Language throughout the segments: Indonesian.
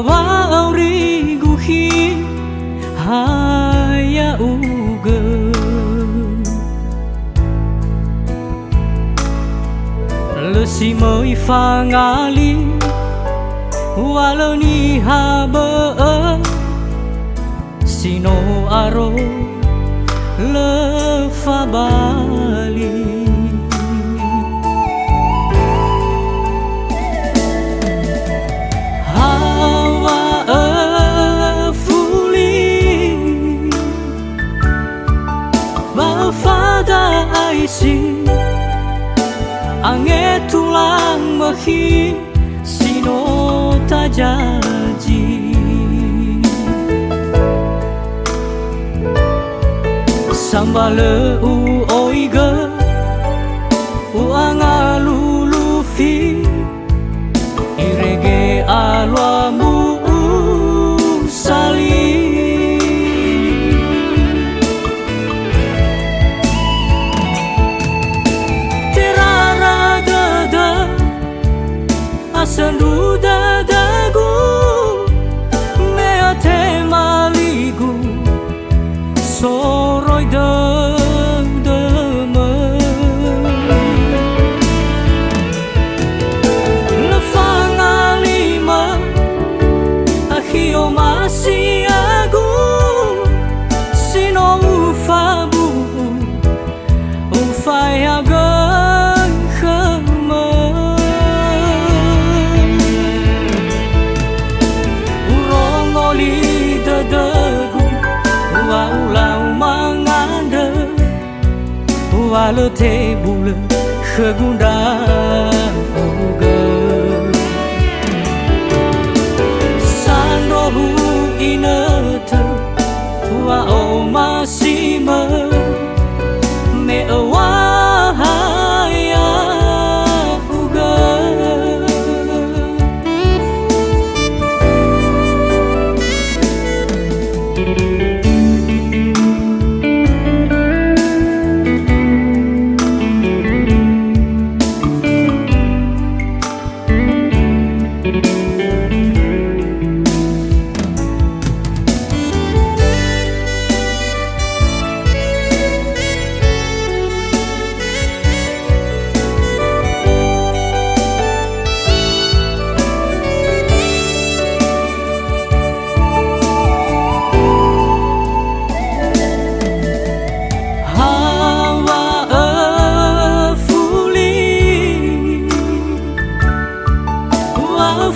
Wawauri guhi haya uge Lesi moi fangali Walau ni habe Sino aro lefa bali Hawa fuli Bafada aisi Ange tulang mahi Sino tajaji Sambale u oiga U angalulufi Irege alwamu sali Terara dada Asandu dadagu Mea te maligu Soroi deme Lefanga lima Ahio masih agu Sino ufabu Ufai agan khema Urongoli dadagu Waulau manganda Walau te bule khegunda uga Sandohu inata Wa o masima Me awahaya uga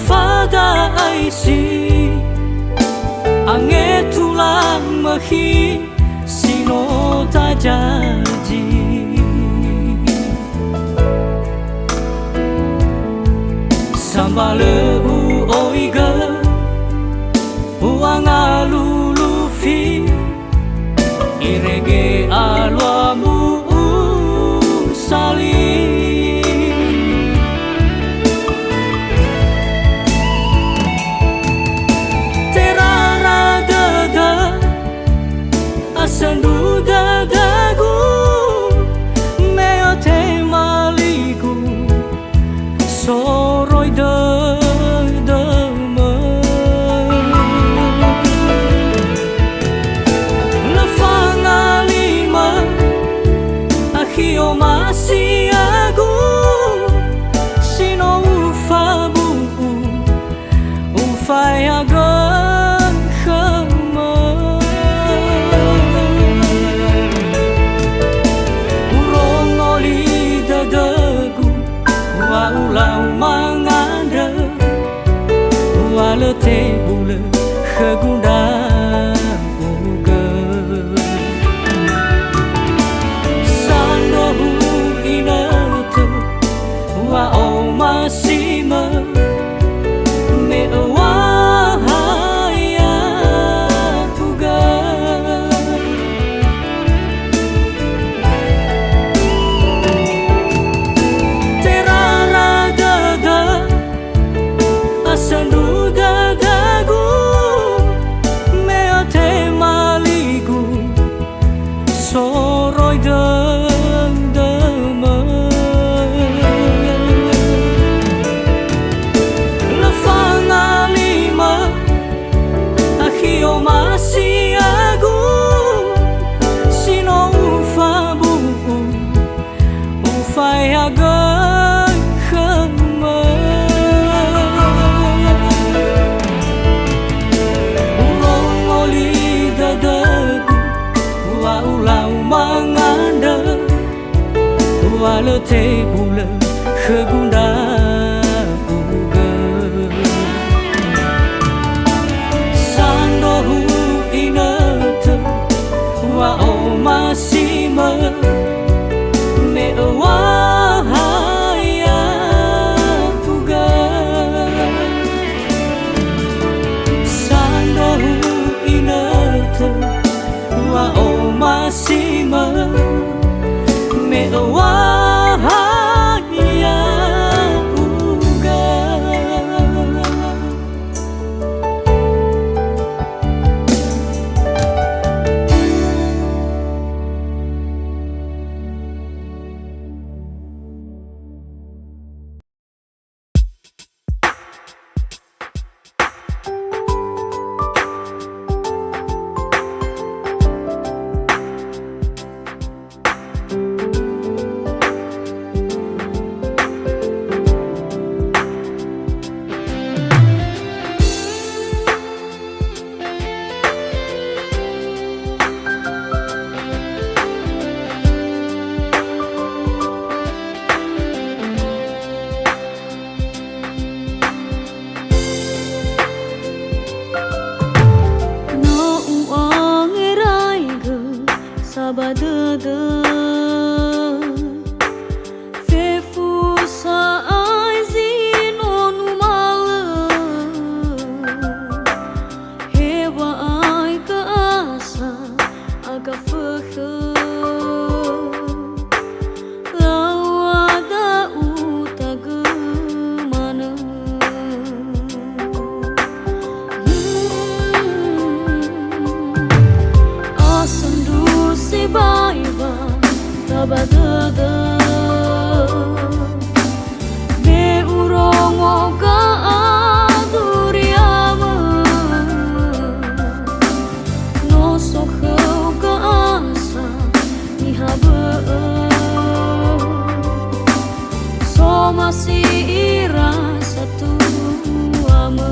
Fada aisi Ange tulang mahi Sino tajaji Sambale u oiga Uang alulufi Irege alwamu sali Asandu dadagu Mea te maligu Soroi de te bula khagunda uga sando hu inata wa o masima me wa haya uga sando hu inata wa o masima me wa haya uga sabadada fefu sa aizin onu mala hewa ai ka asa aga fakha lawada utaga mana asandu baiba tabadada me urongo ka aduriama no sokhau ka asa nihaba so masih ira satu ama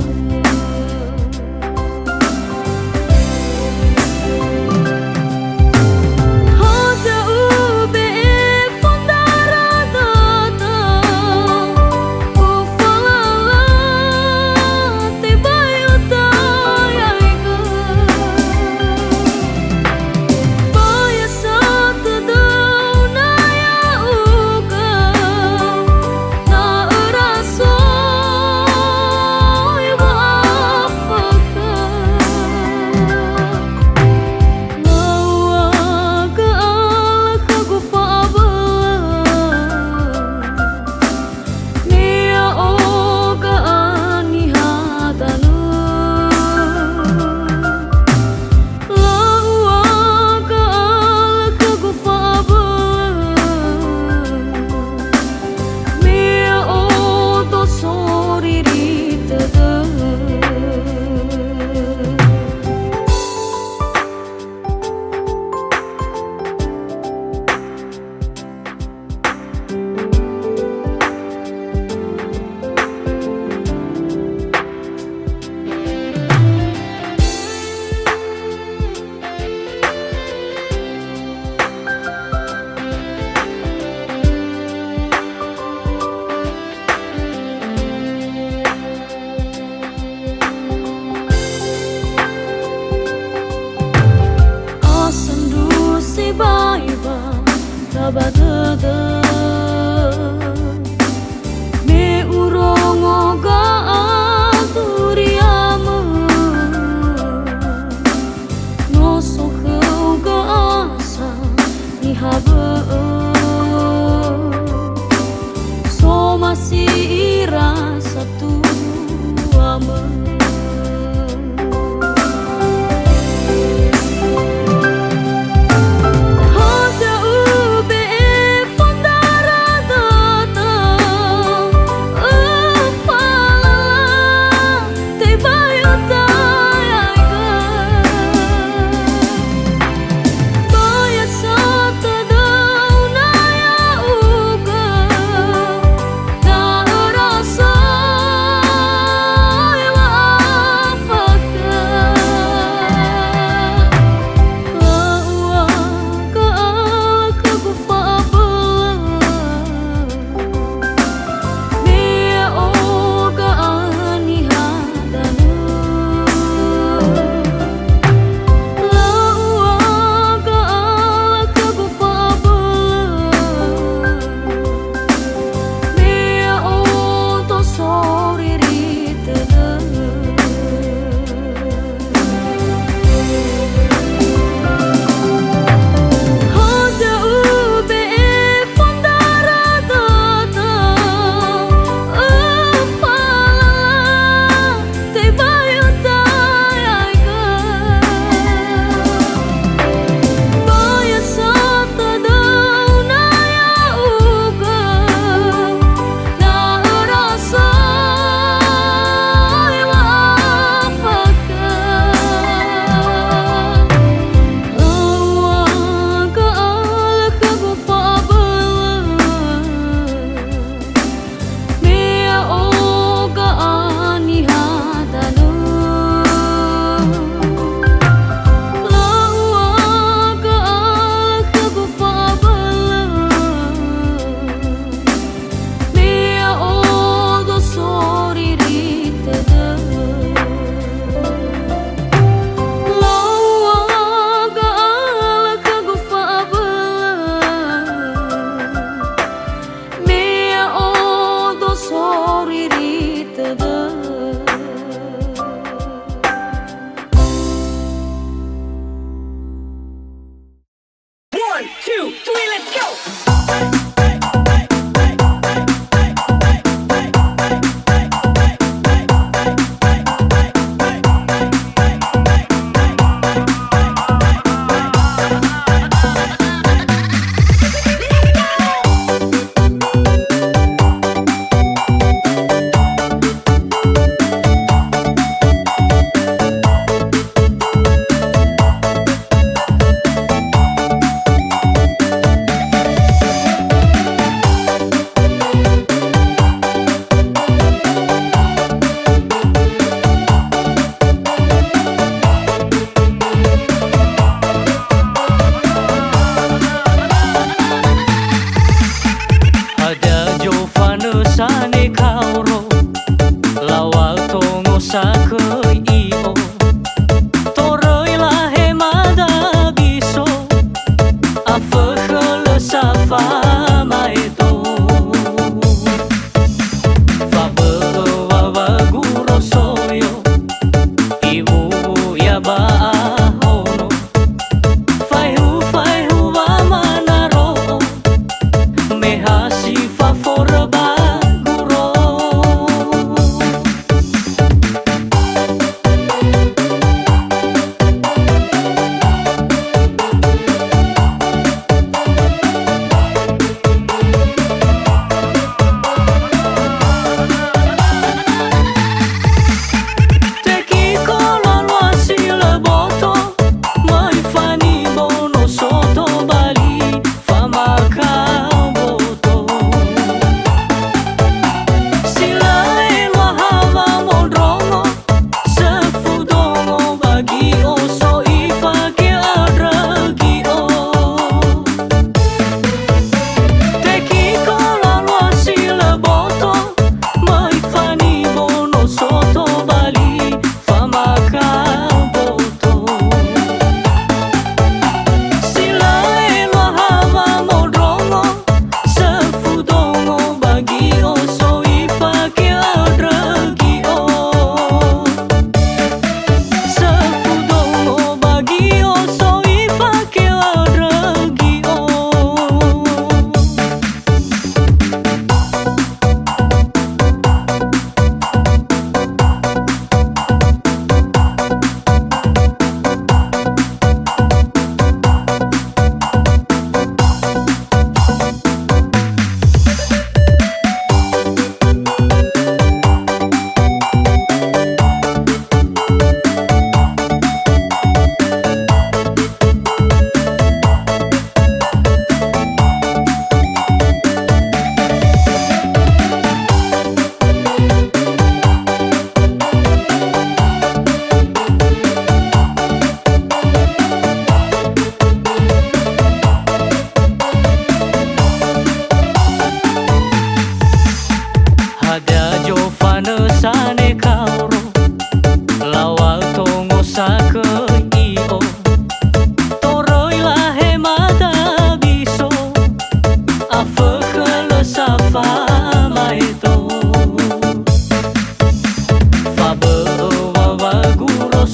baiba tabadada me urongo ga aduriama no sokhau ga asa nihaba so masih ira satu ama Honda ube fonda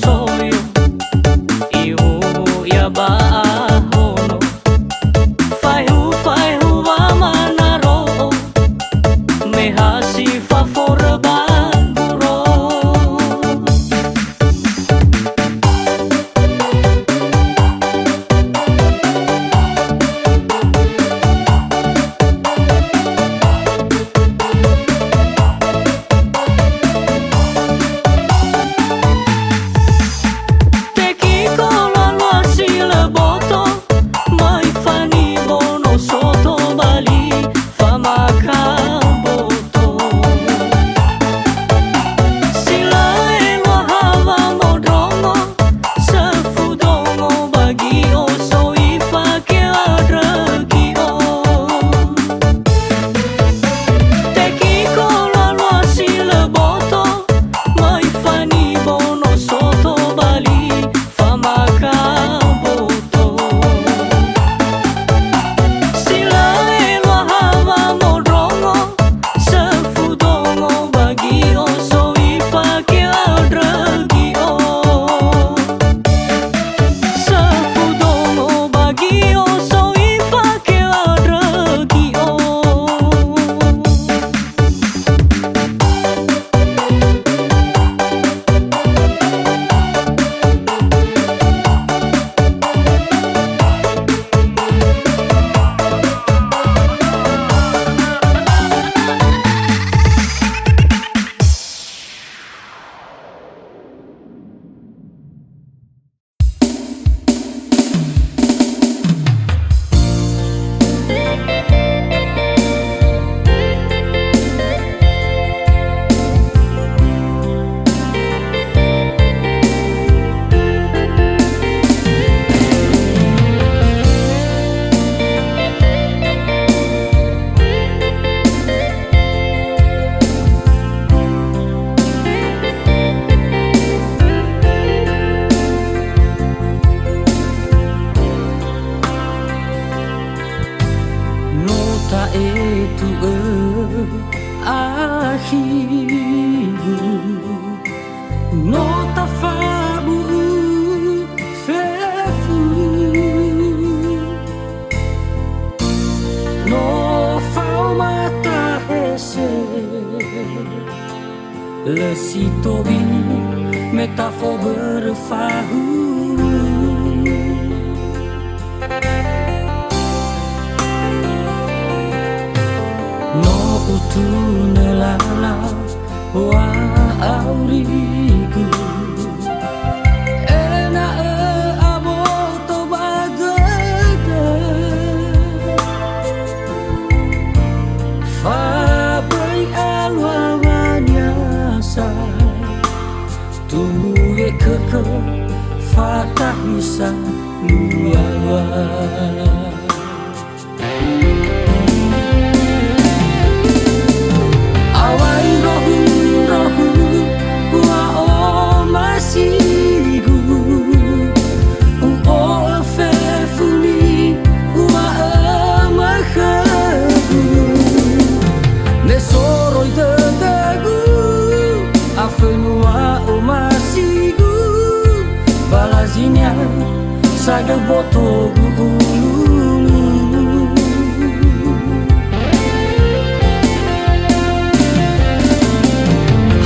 soyo iu ya bahono fai hu wa manaro me hasi favor banduro itu akhiru nota fabu fefu no fau mata hese lesito bini metafo berfahu utu nelala wa auriku ena aboto bagada fa bai alwa wanyasa tuwe keke fatah bisa luawa saga boto gulu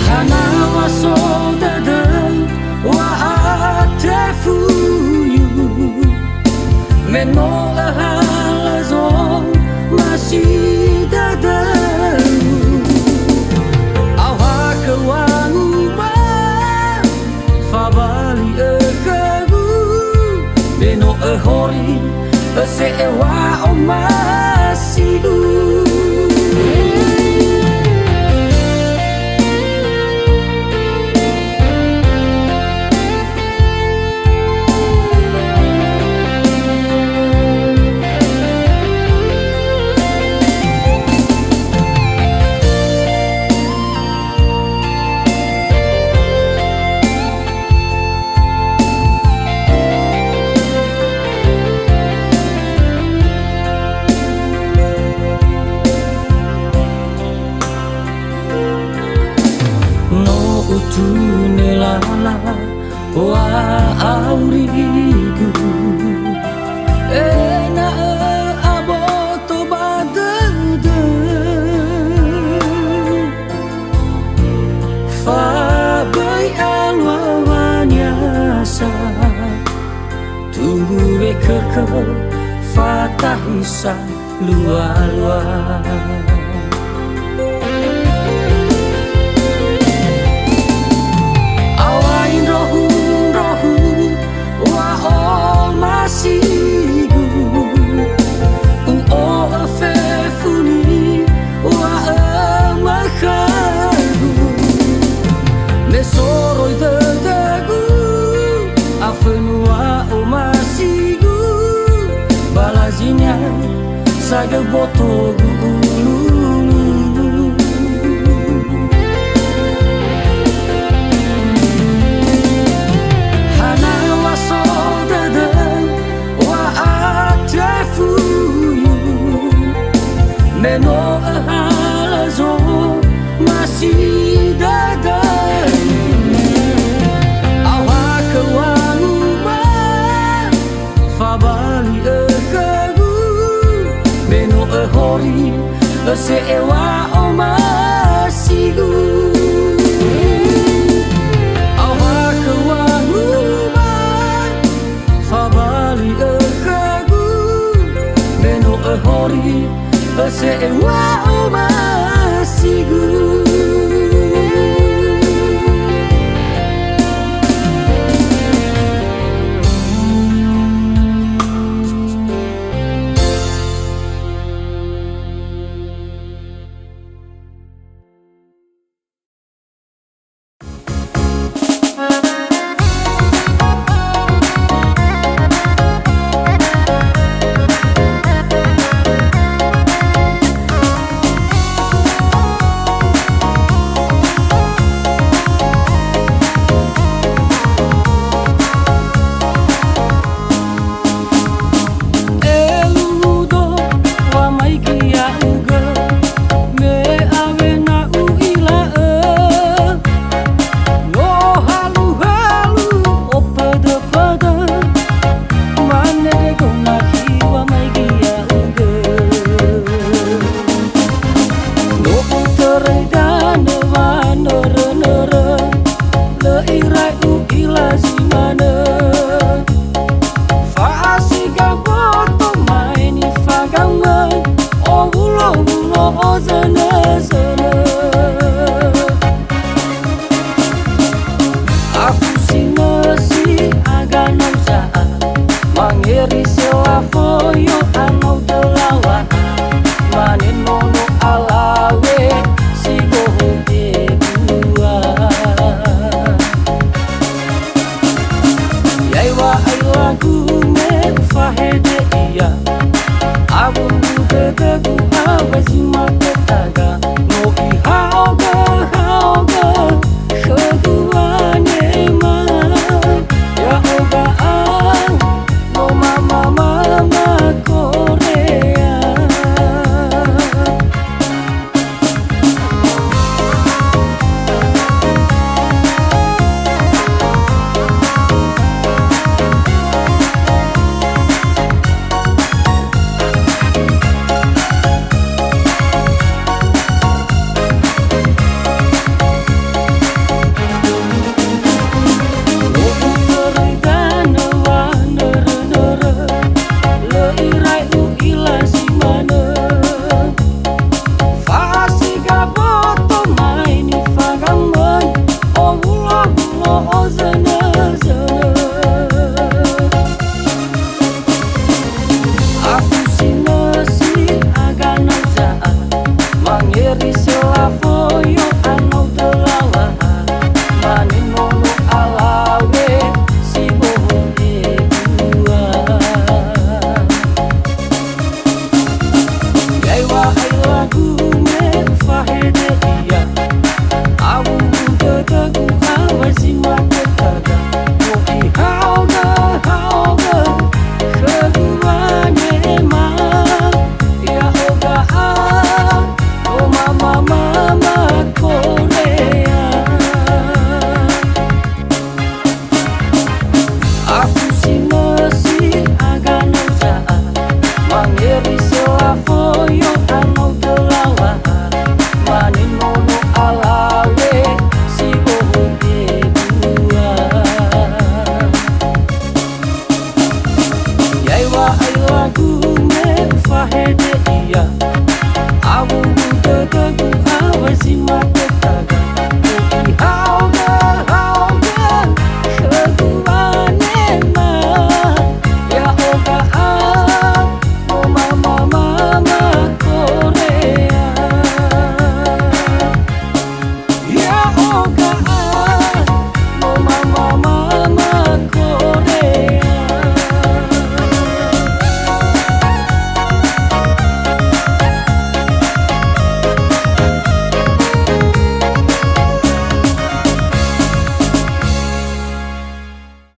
hana waso dadang wa atafuyu meno halazo masih dadang awa kewangu ba fabali no hori se wa o masidu wa aurigu na aboto badede fa bai alwa wanyasa tunggu keke fatahisa lua-lua awain rohu wa o masigu o afefuni wa makagu me soroi dedagu afenua o masigu balazinya saga botogu hana wa sodada wa atafuyu meno ahalazo masih dada awak wanuma fabali ekagu meno hori se ewa omasigu awak wanuma fabali ekagu meno hori se ewa omasigu Abu degu awasi mata taga